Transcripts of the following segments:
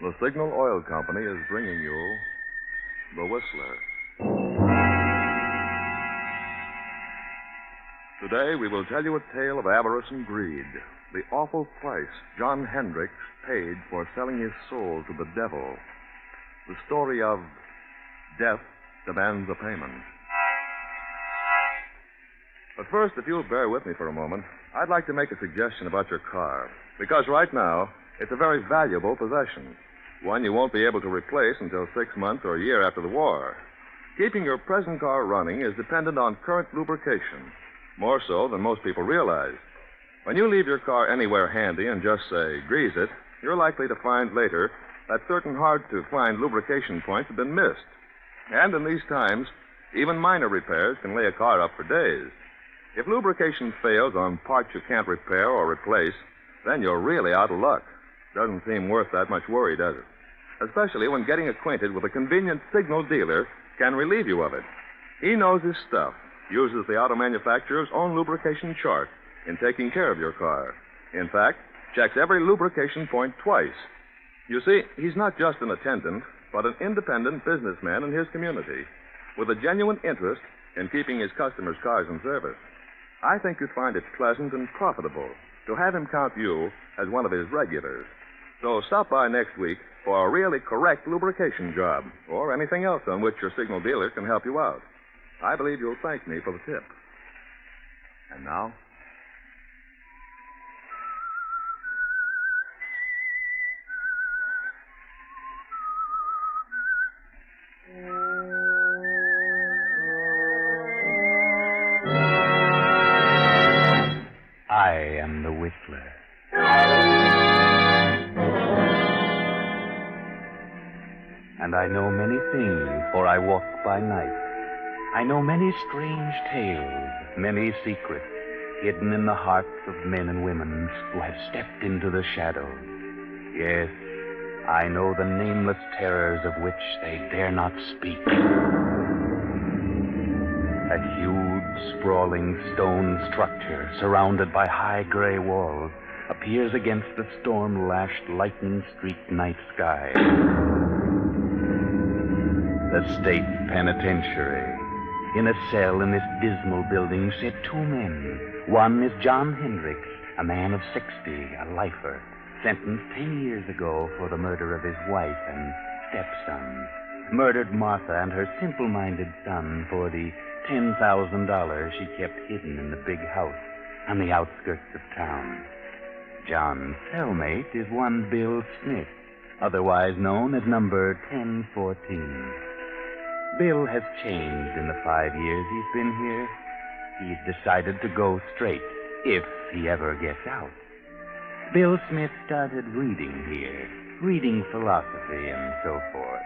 The Signal Oil Company is bringing you The Whistler. Today we will tell you a tale of avarice and greed, the awful price John Hendricks paid for selling his soul to the devil. The story of Death Demands a Payment. But first, if you'll bear with me for a moment, I'd like to make a suggestion about your car. Because right now, it's a very valuable possession. One you won't be able to replace until 6 months or a year after the war. Keeping your present car running is dependent on current lubrication, more so than most people realize. When you leave your car anywhere handy and just, say, grease it, you're likely to find later that certain hard-to-find lubrication points have been missed. And in these times, even minor repairs can lay a car up for days. If lubrication fails on parts you can't repair or replace, then you're really out of luck. Doesn't seem worth that much worry, does it? Especially when getting acquainted with a convenient Signal dealer can relieve you of it. He knows his stuff, uses the auto manufacturer's own lubrication chart in taking care of your car. In fact, checks every lubrication point twice. You see, he's not just an attendant, but an independent businessman in his community with a genuine interest in keeping his customers' cars in service. I think you'd find it pleasant and profitable to have him count you as one of his regulars. So stop by next week for a really correct lubrication job or anything else on which your Signal dealer can help you out. I believe you'll thank me for the tip. And now? I am the Whistler. And I know many things, for I walk by night. I know many strange tales, many secrets, hidden in the hearts of men and women who have stepped into the shadows. Yes, I know the nameless terrors of which they dare not speak. A huge, sprawling stone structure surrounded by high gray walls appears against the storm-lashed, lightning-streaked night sky. The state penitentiary. In a cell in this dismal building sit two men. One is John Hendricks, a man of 60, a lifer, sentenced 10 years ago for the murder of his wife and stepson. Murdered Martha and her simple-minded son for the $10,000 she kept hidden in the big house on the outskirts of town. John's cellmate is one Bill Smith, otherwise known as number 1014. Bill has changed in the 5 years he's been here. He's decided to go straight, if he ever gets out. Bill Smith started reading here, reading philosophy and so forth.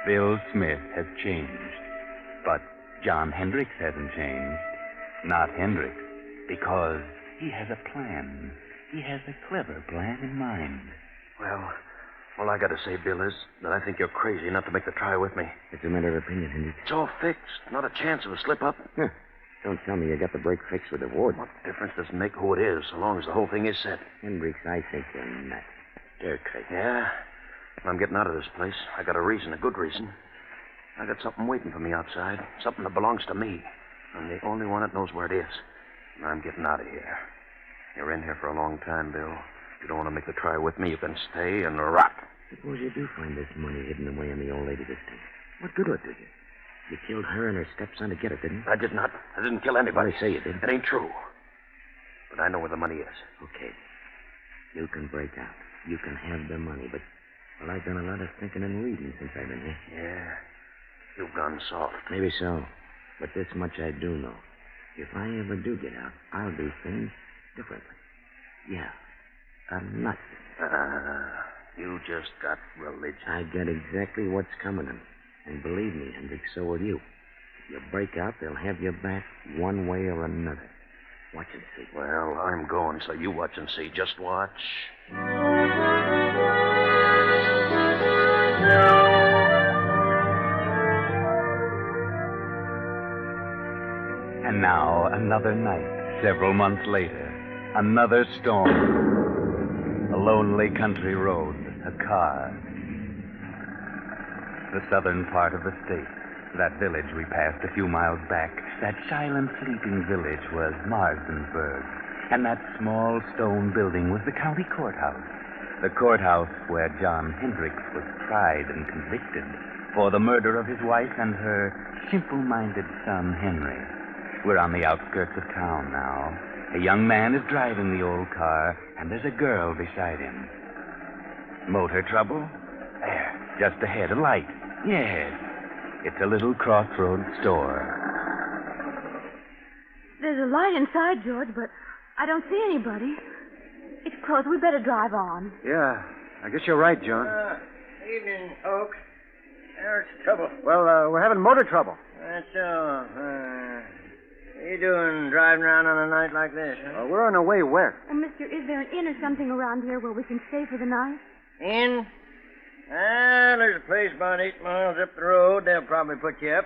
Bill Smith has changed, but John Hendricks hasn't changed. Not Hendricks, because he has a plan. He has a clever plan in mind. Well, all I got to say, Bill, is that I think you're crazy not to make the try with me. It's a matter of opinion, Hendricks. It's all fixed. Not a chance of a slip-up. Don't tell me you got the break fixed with the warden. What difference does it make who it is, so long as the whole thing is set? Hendricks, I think you're nuts. You're crazy. Yeah? I'm getting out of this place. I got a reason, a good reason. I got something waiting for me outside. Something that belongs to me. I'm the only one that knows where it is. And I'm getting out of here. You're in here for a long time, Bill. If you don't want to make the try with me, you can stay and rot. Suppose you do find this money hidden away on the old lady this time. What good will it do you? You killed her and her stepson to get it, didn't you? I did not. I didn't kill anybody. Well, they say you did. It ain't true. But I know where the money is. Okay. You can break out. You can have the money, but... Well, I've done a lot of thinking and reading since I've been here. Yeah. You've gone soft. Maybe so. But this much I do know. If I ever do get out, I'll do things differently. Yeah. A lot. You just got religion. I get exactly what's coming to me. And believe me, Hendricks, so will you. If you break out, they'll have you back one way or another. Watch and see. Well, I'm going, so you watch and see. Just watch. And now, another night, several months later. Another storm. A lonely country road, a car, the southern part of the state. That village we passed a few miles back, that silent sleeping village was Marsdenburg. And that small stone building was the county courthouse. The courthouse where John Hendricks was tried and convicted for the murder of his wife and her simple-minded son, Henry. We're on the outskirts of town now. A young man is driving the old car, and there's a girl beside him. Motor trouble? There, just ahead, a light. Yes. It's a little crossroads store. There's a light inside, George, but I don't see anybody. It's closed. We better drive on. Yeah, I guess you're right, John. Evening, folks. There's trouble. Well, we're having motor trouble. That's so. What are you doing driving around on a night like this, huh? We're on our way west. Oh, mister, is there an inn or something around here where we can stay for the night? In? There's a place about 8 miles up the road. They'll probably put you up.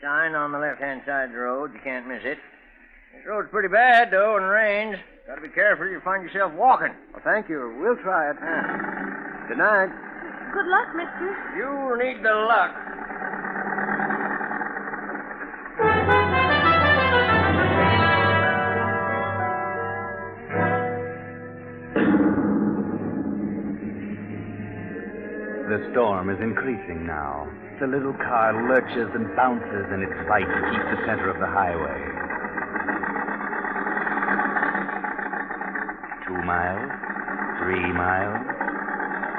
Sign on the left-hand side of the road. You can't miss it. This road's pretty bad, though, in the rains. Got to be careful. You'll find yourself walking. Well, thank you. We'll try it. Good night. Good luck, mister. You'll need the luck. The storm is increasing now. The little car lurches and bounces in its fight to keep the center of the highway. 2 miles, 3 miles,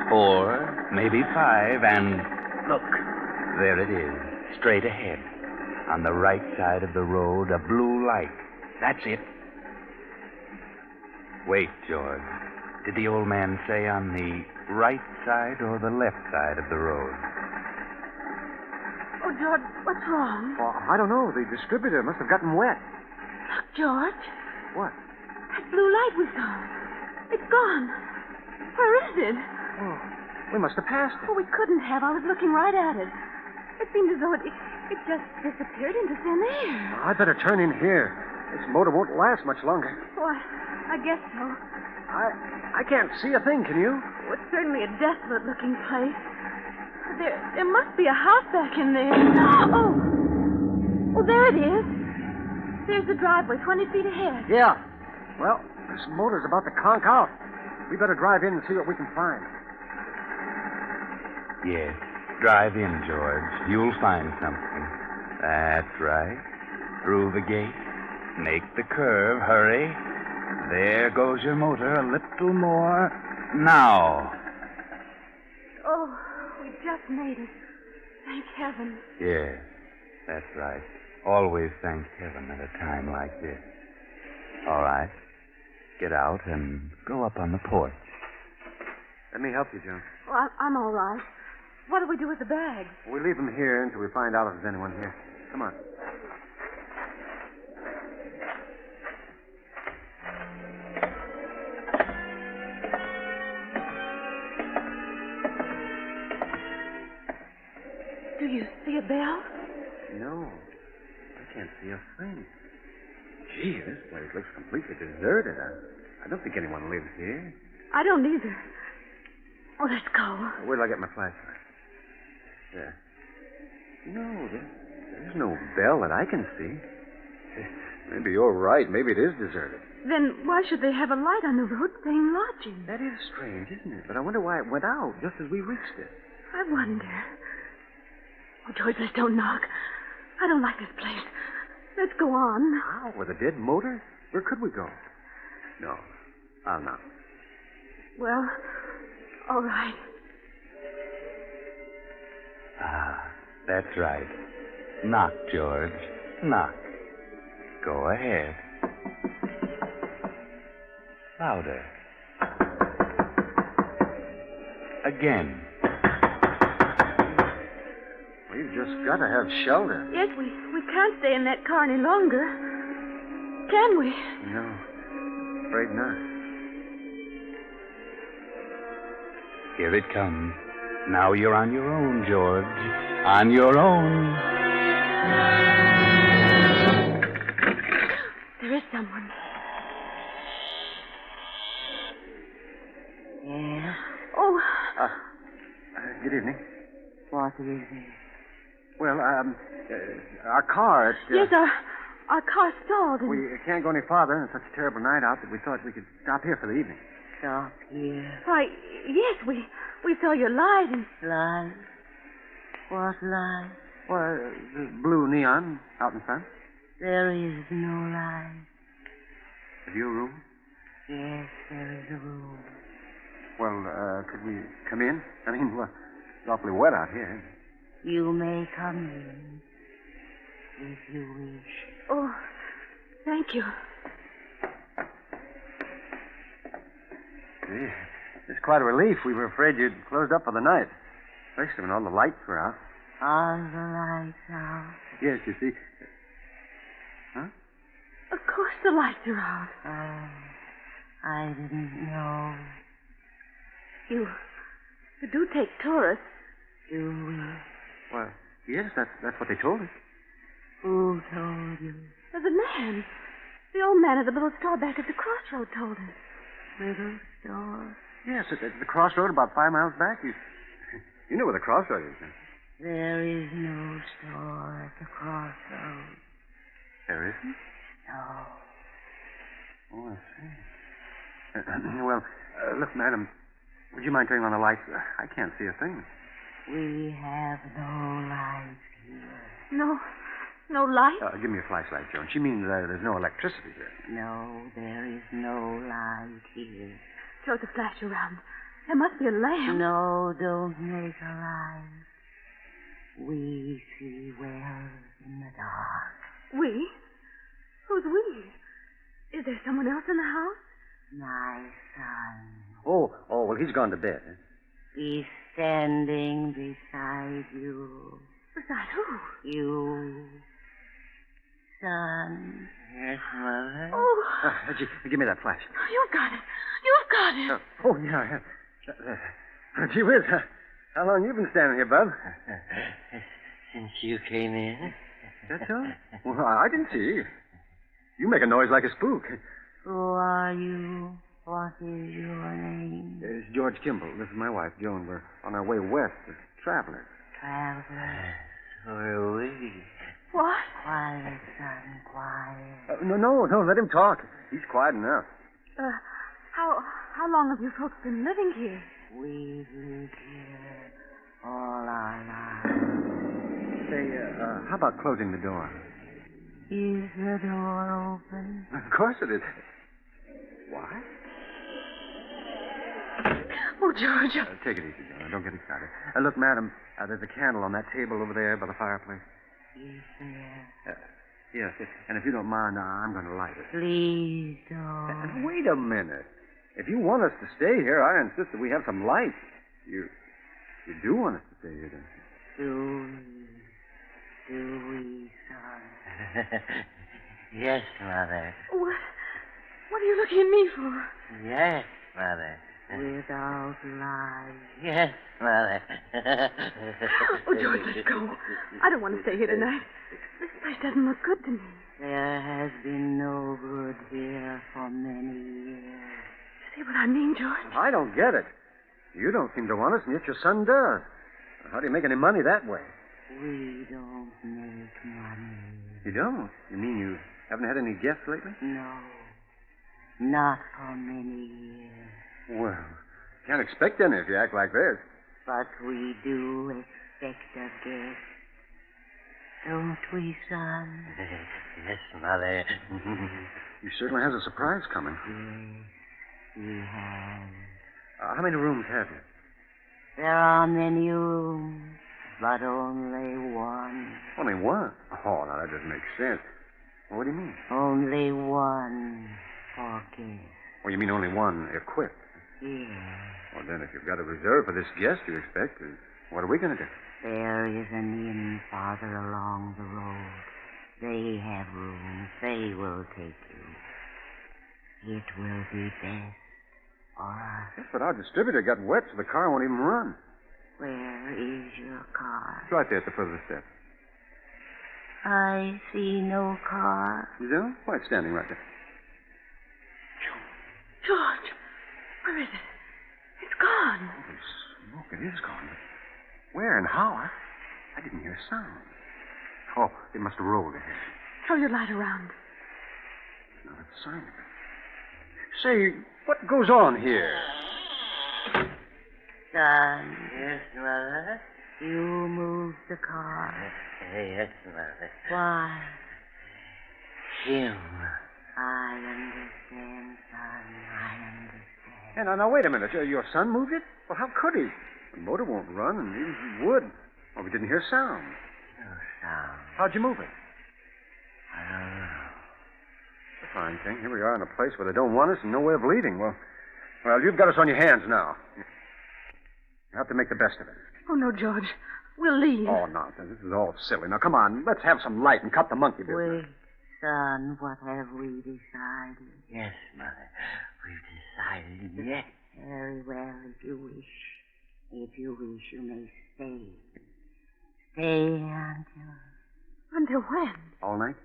4, maybe 5, and look, there it is, straight ahead. On the right side of the road, a blue light. That's it. Wait, George. Did the old man say on the right side or the left side of the road? Oh, George, what's wrong? Well, I don't know. The distributor must have gotten wet. Look, George. What? That blue light we saw. It's gone. Where is it? Oh, we must have passed it. Oh, we couldn't have. I was looking right at it. It seemed as though it just disappeared into thin air. I'd better turn in here. This motor won't last much longer. Oh, I guess so. I can't see a thing, can you? Oh, it's certainly a desolate-looking place. There must be a house back in there. Oh, there it is. There's the driveway, 20 feet ahead. Yeah. Well, this motor's about to conk out. We better drive in and see what we can find. Yes. Drive in, George. You'll find something. That's right. Through the gate. Make the curve. Hurry. There goes your motor. A little more. Now. Oh, we just made it. Thank heaven. Yes, that's right. Always thank heaven at a time like this. All right. Get out and go up on the porch. Let me help you, John. Oh, I'm all right. What do we do with the bags? We leave them here until we find out if there's anyone here. Come on. Do you see a bell? No. I can't see a thing. Gee, this place looks completely deserted. I don't think anyone lives here. I don't either. Oh, let's go. Where till I get my flashlight? There. No, there's no bell that I can see. Maybe you're right. Maybe it is deserted. Then why should they have a light on the road saying lodging? That is strange, isn't it? But I wonder why it went out just as we reached it. I wonder. Oh, George, let's don't knock. I don't like this place. Let's go on. How? With a dead motor? Where could we go? No. I'll knock. Well, all right. Ah, that's right. Knock, George. Knock. Go ahead. Louder. Again. We've just got to have shelter. Yes, we can't stay in that car any longer. Can we? No. Afraid not. Here it comes. Now you're on your own, George. On your own. There is someone. Yeah? Oh, Good evening. What is it? Well, our car, Yes, our car stalled. And... we can't go any farther, and it's such a terrible night out that we thought we could stop here for the evening. Stop here. Why, yes, we saw your light and... Light? What light? Well, the blue neon out in front. There is no light. Have you a room? Yes, there is a room. Well, could we come in? I mean, well, it's awfully wet out here. You may come in, if you wish. Oh, thank you. Gee, it's quite a relief. We were afraid you'd closed up for the night, especially when all the lights were out. Are the lights out? Yes, you see. Huh? Of course the lights are out. Oh, I didn't know. You do take tourists. Do we? Well, yes, that's what they told us. Who told you? There's a man. The old man at the little store back at the crossroad told us. Little store? Yes, at the crossroad about 5 miles back. You know where the crossroad is, huh? There is no store at the crossroad. There isn't? No. Oh, I see. Well, look, madam, would you mind turning on the lights? I can't see a thing. We have no light here. No light? Give me a flashlight, Joan. She means there's no electricity here. No, there is no light here. Throw the flash around. There must be a lamp. No, don't make a light. We see well in the dark. We? Who's we? Is there someone else in the house? My son. Oh, well, he's gone to bed. He's standing beside you. Beside who? You. Son. Yes, Mother. Oh, Give me that flash. you've got it. You've got it. Oh, yeah. Gee whiz, how long you been standing here, Bub? Since you came in. That's all? Well, I didn't see. You make a noise like a spook. Who are you? What is your name? It's George Kimball. This is my wife, Joan. We're on our way west as travelers. Traveler. So are we. What? Quiet, son, quiet. No, let him talk. He's quiet enough. How long have you folks been living here? We've lived here all our lives. Say, how about closing the door? Is the door open? Of course it is. What? Oh, George. Take it easy, Joan. Don't get excited. Look, madam, there's a candle on that table over there by the fireplace. Is there? Yes, and if you don't mind, I'm going to light it. Please don't. Wait a minute. If you want us to stay here, I insist that we have some light. You do want us to stay here, don't you? Do we, son? Yes, Mother. What are you looking at me for? Yes, Mother. Without light. Yes, Mother. Oh, George, let's go. I don't want to stay here tonight. This place doesn't look good to me. There has been no good here for many years. See what I mean, George? I don't get it. You don't seem to want us, and yet your son does. How do you make any money that way? We don't make money. You don't? You mean you haven't had any guests lately? No. Not for many years. Well, can't expect any if you act like this. But we do expect a guest. Don't we, son? Yes, Mother. He certainly has a surprise coming. Yes, he has. How many rooms have you? There are many rooms, but only one. Only one? Oh, now that doesn't make sense. Well, what do you mean? Only one for guests. Well, you mean only one equipped? Yes. Well, then, if you've got a reserve for this guest you expect, what are we going to do? There is an inn farther along the road. They have rooms. They will take you. It will be best for us. Yes, but our distributor got wet, so the car won't even run. Where is your car? It's right there at the foot of the steps. I see no car. You do? Why, it's standing right there. George, where is it? It's gone. Holy smoke, it is gone. Where and how? I didn't hear a sound. Oh, they must have rolled ahead. Throw your light around. Not a sign of it. Say, what goes on here? Son, Yes, Mother. you moved the car. Yes, Mother. Why? Him. I understand, son. I understand. Hey, now, wait a minute. Your son moved it? Well, how could he? The motor won't run, and even if he would. Well, we didn't hear sound. No sound. How'd you move it? I don't know. It's a fine thing. Here we are in a place where they don't want us and no way of leaving. Well, you've got us on your hands now. You have to make the best of it. Oh, no, George. We'll leave. Oh, nonsense. This is all silly. Now, come on. Let's have some light and cut the monkey business. Wait, son, what have we decided? Yes, Mother. We've decided yes. Very well, if you wish. If you wish, you may stay. Stay until... Until when? All night?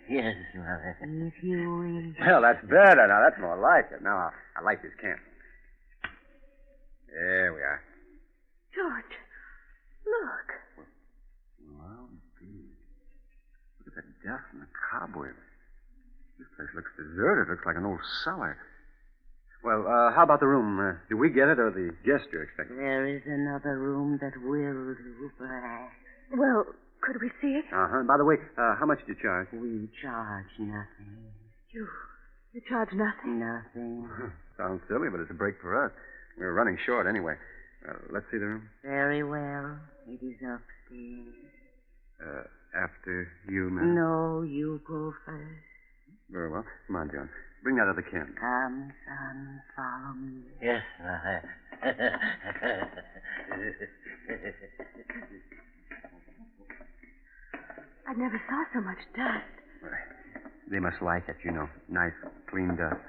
Yes, Mother. If you wish. Well, that's better. Now, that's more like it. Now, I light this candle. There we are. George, look. Well, gee. Look at the dust and the cobwebs. This place looks deserted. Looks like an old cellar. Well, how about the room? Do we get it or the guest you're expecting? There is another room that will do, perhaps. Well, could we see it? Uh-huh. By the way, how much did you charge? We charge nothing. You charge nothing? Nothing. Sounds silly, but it's a break for us. We're running short anyway. Let's see the room. Very well. It is upstairs. After you, ma'am? No, you go first. Very well. Come on, John. Bring that other candle. Come, son, follow me. Yes, Mother. I never saw so much dust. They must like it, you know. Nice, clean dust.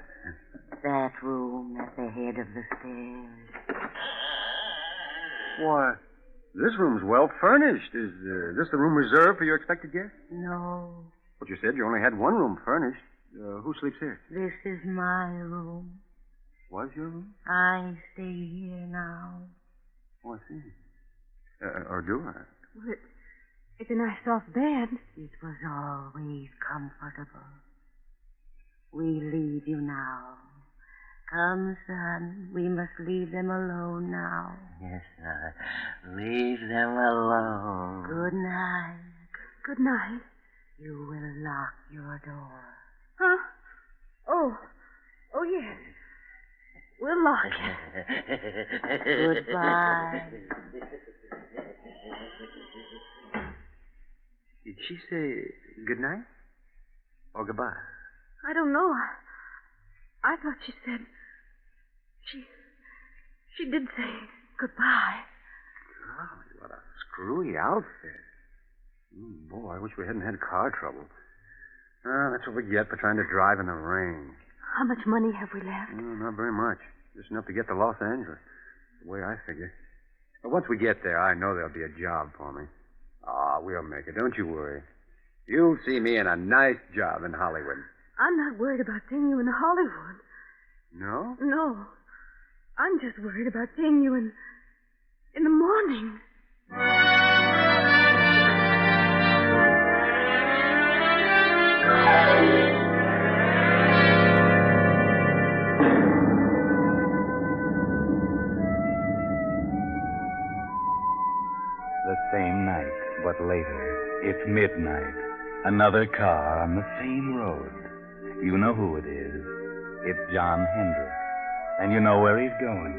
That room at the head of the stairs. Why, this room's well furnished. Is this the room reserved for your expected guest? No, But you said you only had one room furnished. Who sleeps here? this is my room. Was your room? I stay here now. Oh, I see. Or do I? Well, it's a nice soft bed. It was always comfortable. We leave you now. Come, son, we must leave them alone now. Yes, Mother. Leave them alone. Good night. Good night. You will lock your door. Huh? Oh, yes. We'll lock it. Goodbye. Did she say good night? Or goodbye? I don't know. I thought she said... She did say goodbye. Golly, what a screwy outfit. Boy, I wish we hadn't had car trouble. That's what we get for trying to drive in the rain. How much money have we left? Not very much. Just enough to get to Los Angeles. The way I figure. But once we get there, I know there'll be a job for me. We'll make it. Don't you worry. You'll see me in a nice job in Hollywood. I'm not worried about seeing you in Hollywood. No? No. I'm just worried about seeing you in the morning. The same night, but later. It's midnight. Another car on the same road. You know who it is. It's John Hendricks. And you know where he's going.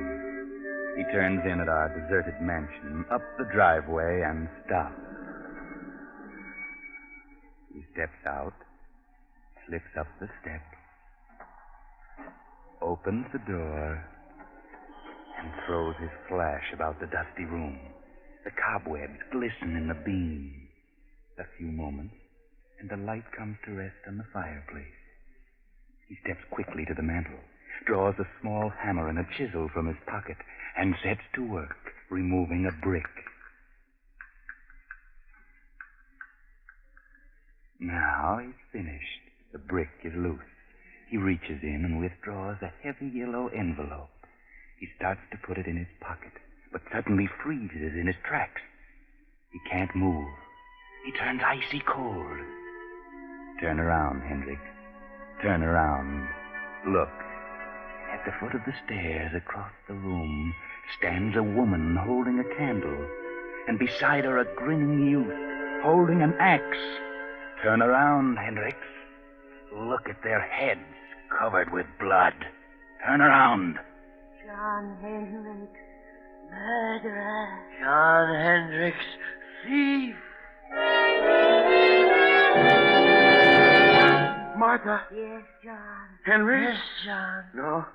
He turns in at our deserted mansion, up the driveway, and stops. He steps out, slips up the steps, opens the door, and throws his flash about the dusty room. The cobwebs glisten in the beam. A few moments, and the light comes to rest on the fireplace. He steps quickly to the mantel, draws a small hammer and a chisel from his pocket, and sets to work, removing a brick. Now he's finished. The brick is loose. He reaches in and withdraws a heavy yellow envelope. He starts to put it in his pocket, but suddenly freezes in his tracks. He can't move. He turns icy cold. Turn around, Hendricks. Turn around. Look. At the foot of the stairs across the room stands a woman holding a candle, and beside her a grinning youth holding an axe. Turn around, Hendricks. Look at their heads covered with blood. Turn around. John Hendricks, murderer. John Hendricks, thief. Martha. Yes, John. Henry? Yes, John. No.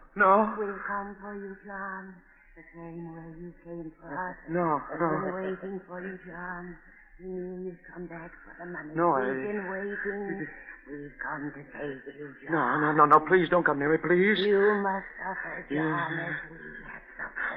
We'll come for you, John. The same way you came for us. No. We've been waiting for you, John. We knew you'd come back for the money. No, We've been waiting. We've come to save you, John. No. Please don't come near me, please. You must suffer, John, as we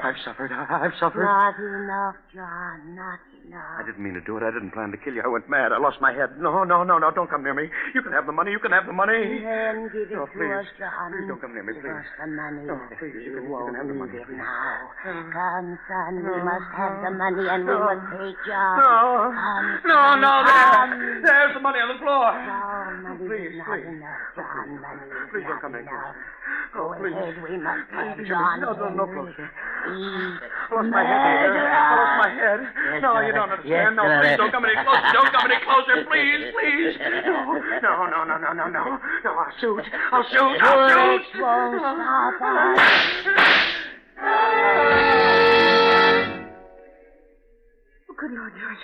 have suffered. I've suffered. Not enough, John. Not enough. I didn't mean to do it. I didn't plan to kill you. I went mad. I lost my head. No. Don't come near me. You can have the money. Then give it No, to please. us, John. Please don't come near me, Give please. us the money. No, please, you can won't have the need money, it please. now. Come, son. We must have the money, and we must take John. No. Come, No, come. There's the money on the floor. No, money Please, is not please. enough, John. Money is Please don't not come in, enough. please. Go please. ahead. We must have Please, John. no Henry. closer. Please. I lost my head here. I lost my head. No, you don't understand. No, please don't come any closer. Don't come any closer, please. No. No, I'll shoot. Bullets won't stop us. Oh, good Lord, George.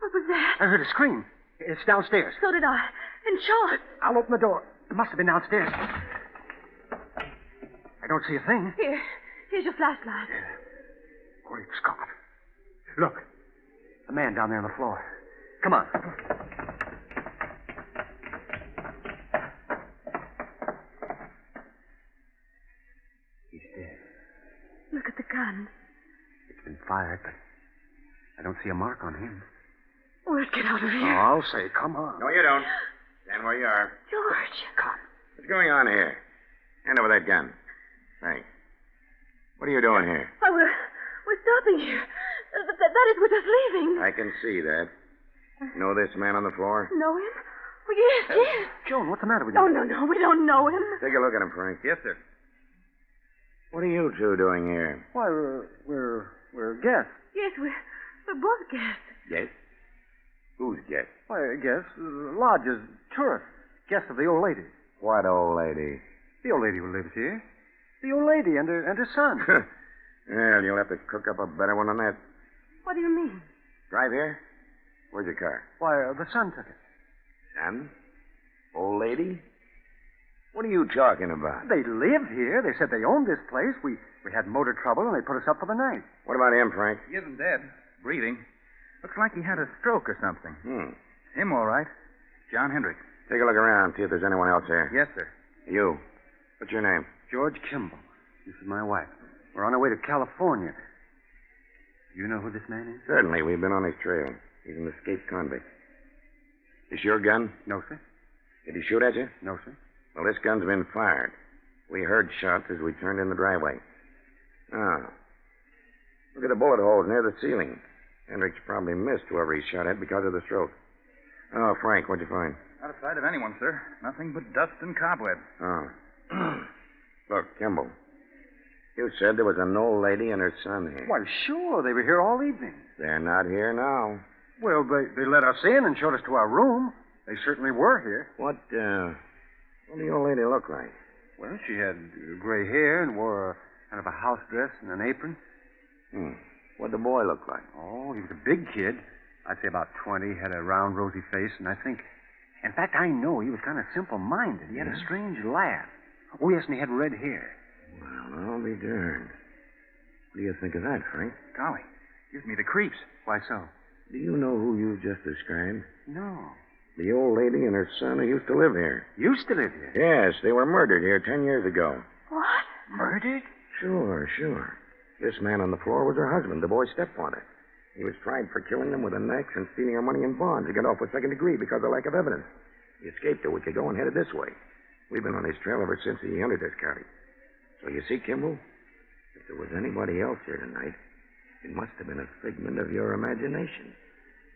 What was that? I heard a scream. It's downstairs. So did I. And Sean. I'll open the door. It must have been downstairs. I don't see a thing. Here's your flashlight. Great Scott. Look. The man down there on the floor. Come on. He's dead. Look at the gun. It's been fired, but I don't see a mark on him. Let's get out of Oh, here. I'll say, come on. No, you don't. Stand where you are. George. Cop. What's going on here? Hand over that gun. Hey. What are you doing here? Oh, we're stopping here. That is, we're just leaving. I can see that. Know this man on the floor? Know him? Oh, yes. Joan, what's the matter with you? Oh, no, we don't know him. Take a look at him, Frank. Yes, sir. What are you two doing here? Why, we're guests. Yes, we're both guests. Yes? Who's guest? Why, guests. Lodges, tourists. Guests of the old lady. What old lady? The old lady who lives here. The old lady and her son. Well, you'll have to cook up a better one than that. What do you mean? Drive here? Where's your car? Why, the son took it. Son? Old lady? What are you talking about? They live here. They said they owned this place. We had motor trouble, and they put us up for the night. What about him, Frank? He isn't dead. Breathing. Looks like he had a stroke or something. Him, all right. John Hendricks. Take a look around, see if there's anyone else here. Yes, sir. You. What's your name? George Kimball. This is my wife. We're on our way to California. You know who this man is? Certainly. We've been on his trail. He's an escaped convict. Is your gun? No, sir. Did he shoot at you? No, sir. Well, this gun's been fired. We heard shots as we turned in the driveway. Ah. Look at the bullet holes near the ceiling. Hendricks probably missed whoever he shot at because of the stroke. Oh, Frank, what'd you find? Not a sight of anyone, sir. Nothing but dust and cobwebs. Oh. Look, Kimball. You said there was an old lady and her son here. Why, sure. They were here all evening. They're not here now. Well, they let us in and showed us to our room. They certainly were here. What did the old lady look like? Well, she had gray hair and wore a kind of a house dress and an apron. What'd the boy look like? Oh, he was a big kid. I'd say about 20, had a round, rosy face, and I think... In fact, I know he was kind of simple-minded. He had a strange laugh. Oh, yes, and he had red hair. Well, I'll be darned. What do you think of that, Frank? Golly, gives me the creeps. Why so? Do you know who you just described? No. The old lady and her son who used to live here. Used to live here? Yes, they were murdered here 10 years ago. What? Murdered? Sure. This man on the floor was her husband, the boy's stepfather. He was tried for killing them with an axe and stealing her money in bonds. He got off with second degree because of lack of evidence. He escaped a week ago and headed this way. We've been on his trail ever since he entered this county. So you see, Kimball, if there was anybody else here tonight, It must have been a figment of your imagination.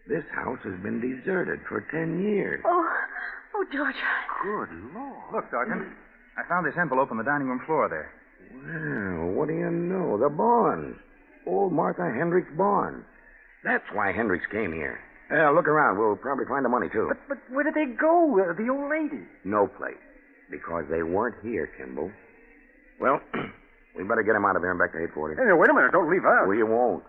This house has been deserted for 10 years. Oh, George. Good Lord. Look, Sergeant. I found this envelope on the dining room floor there. Well, what do you know? The bonds. Old Martha Hendricks' bonds. That's why Hendricks came here. Look around. We'll probably find the money, too. But where did they go, the old lady? No place. Because they weren't here, Kimball. Well, we better get him out of here and back to 840. Hey, wait a minute. Don't leave out. We won't.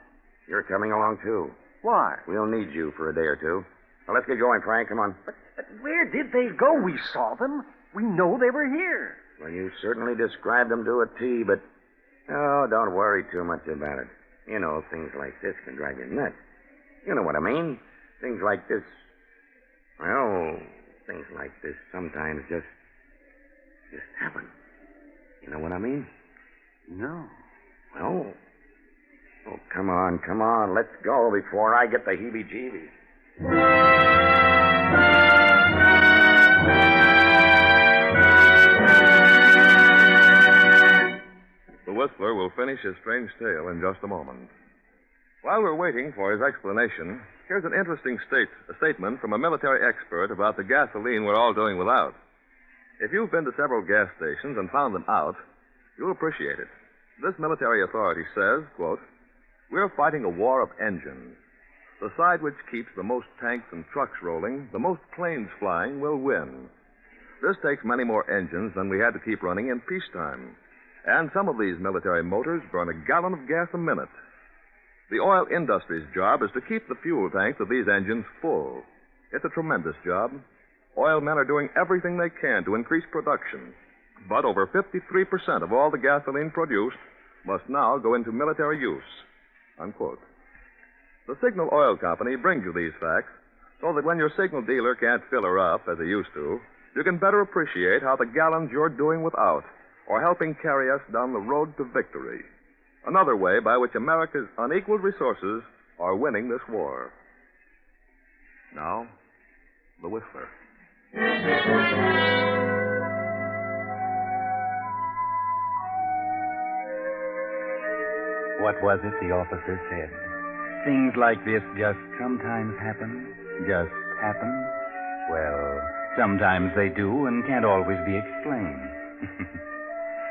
You're coming along, too. Why? We'll need you for a day or two. Now, let's get going, Frank. Come on. But where did they go? We saw them. We know they were here. Well, you certainly described them to a T, but... Oh, don't worry too much about it. You know, things like this can drive you nuts. You know what I mean? Things like this... Well, things like this sometimes just happen. You know what I mean? No. Well... Oh, come on. Let's go before I get the heebie-jeebies. The Whistler will finish his strange tale in just a moment. While we're waiting for his explanation, here's an interesting statement from a military expert about the gasoline we're all doing without. If you've been to several gas stations and found them out, you'll appreciate it. This military authority says, quote, "We're fighting a war of engines. The side which keeps the most tanks and trucks rolling, the most planes flying, will win. This takes many more engines than we had to keep running in peacetime. And some of these military motors burn a gallon of gas a minute. The oil industry's job is to keep the fuel tanks of these engines full. It's a tremendous job. Oil men are doing everything they can to increase production. But over 53% of all the gasoline produced must now go into military use." Unquote. The Signal Oil Company brings you these facts so that when your Signal dealer can't fill her up as he used to, you can better appreciate how the gallons you're doing without are helping carry us down the road to victory. Another way by which America's unequaled resources are winning this war. Now, the Whistler. What was it the officer said? Things like this just sometimes happen? Just happen? Well, sometimes they do and can't always be explained.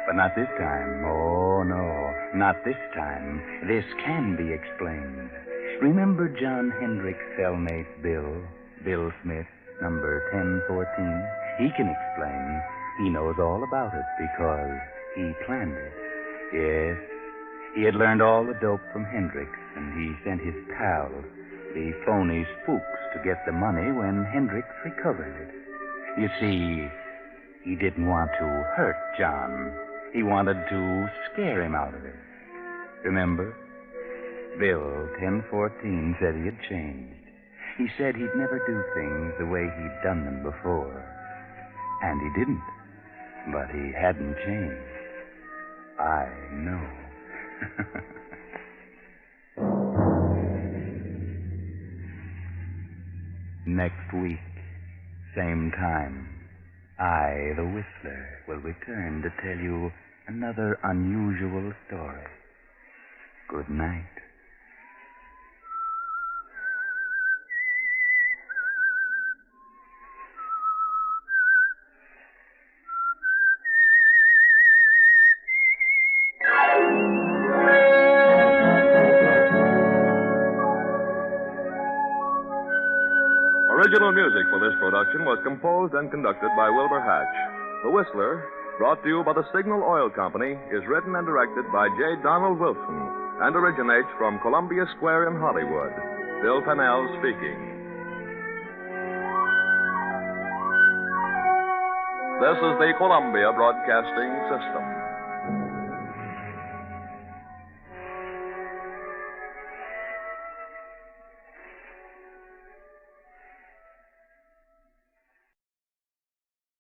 But not this time. Oh, no, not this time. This can be explained. Remember John Hendricks' cellmate, Bill Smith, number 1014? He can explain. He knows all about it because he planned it. Yes, he had learned all the dope from Hendricks, and he sent his pals, the phony spooks, to get the money when Hendricks recovered it. You see, he didn't want to hurt John. He wanted to scare him out of it. Remember? Bill 1014 said he had changed. He said he'd never do things the way he'd done them before. And he didn't. But he hadn't changed. I know. Next week, same time, I, the Whistler, will return to tell you another unusual story. Good night. Original music for this production was composed and conducted by Wilbur Hatch. The Whistler, brought to you by the Signal Oil Company, is written and directed by J. Donald Wilson and originates from Columbia Square in Hollywood. Bill Pennell speaking. This is the Columbia Broadcasting System.